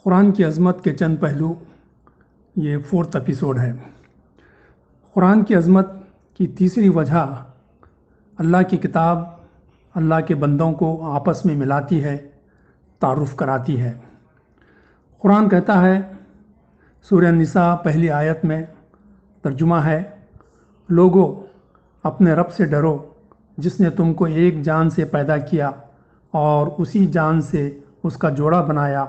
قرآن کی عظمت کے چند پہلو، یہ 4th ایپیسوڈ ہے۔ قرآن کی عظمت کی تیسری وجہ اللہ کی کتاب اللہ کے بندوں کو آپس میں ملاتی ہے، تعارف کراتی ہے۔ قرآن کہتا ہے، سورہ النساء پہلی آیت میں ترجمہ ہے، لوگو اپنے رب سے ڈرو جس نے تم کو ایک جان سے پیدا کیا اور اسی جان سے اس کا جوڑا بنایا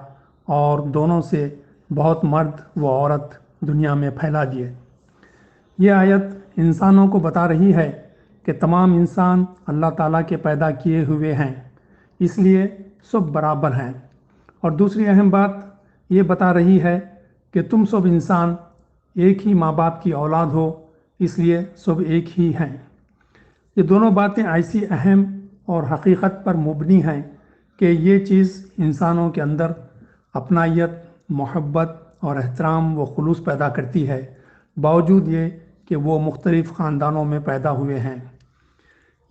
اور دونوں سے بہت مرد و عورت دنیا میں پھیلا دیے۔ یہ آیت انسانوں کو بتا رہی ہے کہ تمام انسان اللہ تعالیٰ کے پیدا کیے ہوئے ہیں، اس لیے سب برابر ہیں۔ اور دوسری اہم بات یہ بتا رہی ہے کہ تم سب انسان ایک ہی ماں باپ کی اولاد ہو، اس لیے سب ایک ہی ہیں۔ یہ دونوں باتیں ایسی اہم اور حقیقت پر مبنی ہیں کہ یہ چیز انسانوں کے اندر اپنائیت، محبت اور احترام و خلوص پیدا کرتی ہے، باوجود یہ کہ وہ مختلف خاندانوں میں پیدا ہوئے ہیں۔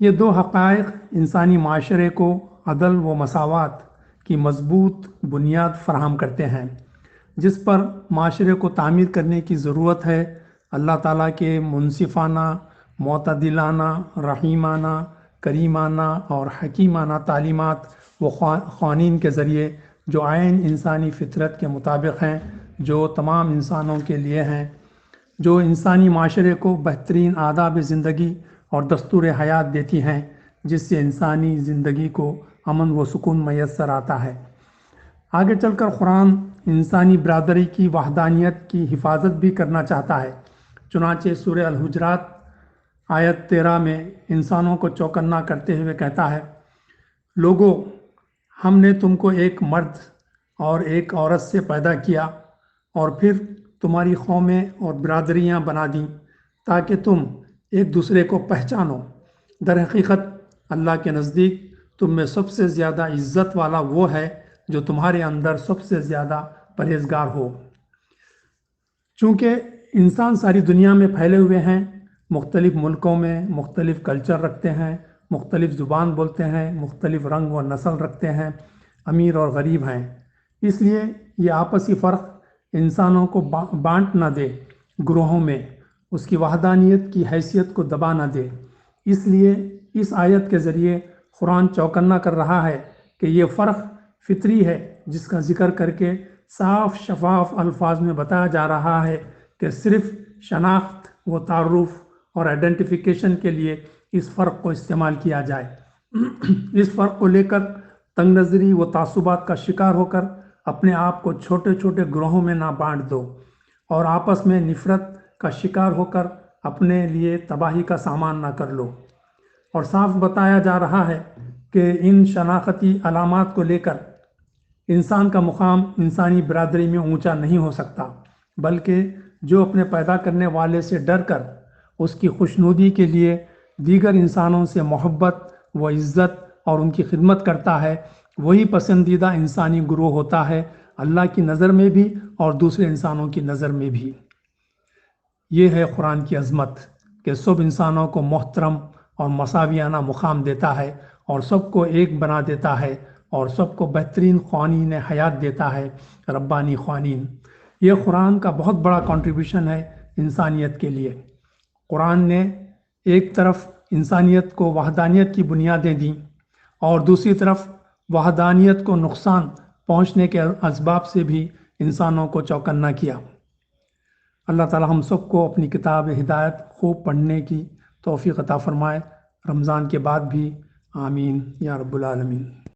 یہ دو حقائق انسانی معاشرے کو عدل و مساوات کی مضبوط بنیاد فراہم کرتے ہیں، جس پر معاشرے کو تعمیر کرنے کی ضرورت ہے۔ اللہ تعالیٰ کے منصفانہ، معتدلانہ، رحیمانہ، کریمانہ اور حکیمانہ تعلیمات و قوانین کے ذریعے جو عین انسانی فطرت کے مطابق ہیں، جو تمام انسانوں کے لیے ہیں، جو انسانی معاشرے کو بہترین آداب زندگی اور دستور حیات دیتی ہیں، جس سے انسانی زندگی کو امن و سکون میسر آتا ہے۔ آگے چل کر قرآن انسانی برادری کی وحدانیت کی حفاظت بھی کرنا چاہتا ہے۔ چنانچہ سورہ الحجرات آیت 13 میں انسانوں کو چوکنا کرتے ہوئے کہتا ہے، لوگو ہم نے تم کو ایک مرد اور ایک عورت سے پیدا کیا اور پھر تمہاری قومیں اور برادریاں بنا دیں تاکہ تم ایک دوسرے کو پہچانو۔ در حقیقت اللہ کے نزدیک تم میں سب سے زیادہ عزت والا وہ ہے جو تمہارے اندر سب سے زیادہ پرہیزگار ہو۔ چونکہ انسان ساری دنیا میں پھیلے ہوئے ہیں، مختلف ملکوں میں مختلف کلچر رکھتے ہیں، مختلف زبان بولتے ہیں، مختلف رنگ و نسل رکھتے ہیں، امیر اور غریب ہیں، اس لیے یہ آپسی فرق انسانوں کو بانٹ نہ دے، گروہوں میں اس کی وحدانیت کی حیثیت کو دبا نہ دے۔ اس لیے اس آیت کے ذریعے قرآن چوکنا کر رہا ہے کہ یہ فرق فطری ہے، جس کا ذکر کر کے صاف شفاف الفاظ میں بتایا جا رہا ہے کہ صرف شناخت و تعارف اور آئیڈینٹیفیکیشن کے لیے اس فرق کو استعمال کیا جائے۔ اس فرق کو لے کر تنگ نظری و تعصبات کا شکار ہو کر اپنے آپ کو چھوٹے چھوٹے گروہوں میں نہ بانٹ دو اور آپس میں نفرت کا شکار ہو کر اپنے لیے تباہی کا سامان نہ کر لو۔ اور صاف بتایا جا رہا ہے کہ ان شناختی علامات کو لے کر انسان کا مقام انسانی برادری میں اونچا نہیں ہو سکتا، بلکہ جو اپنے پیدا کرنے والے سے ڈر کر اس کی خوشنودی کے لیے دیگر انسانوں سے محبت و عزت اور ان کی خدمت کرتا ہے، وہی پسندیدہ انسانی گروہ ہوتا ہے، اللہ کی نظر میں بھی اور دوسرے انسانوں کی نظر میں بھی۔ یہ ہے قرآن کی عظمت کہ سب انسانوں کو محترم اور مساویانہ مقام دیتا ہے اور سب کو ایک بنا دیتا ہے اور سب کو بہترین قوانین حیات دیتا ہے، ربانی قوانین۔ یہ قرآن کا بہت بڑا کنٹریبیوشن ہے انسانیت کے لیے۔ قرآن نے ایک طرف انسانیت کو وحدانیت کی بنیادیں دیں اور دوسری طرف وحدانیت کو نقصان پہنچنے کے اسباب سے بھی انسانوں کو چوکنا کیا۔ اللہ تعالی ہم سب کو اپنی کتاب ہدایت خوب پڑھنے کی توفیق عطا فرمائے، رمضان کے بعد بھی، آمین یا رب العالمین۔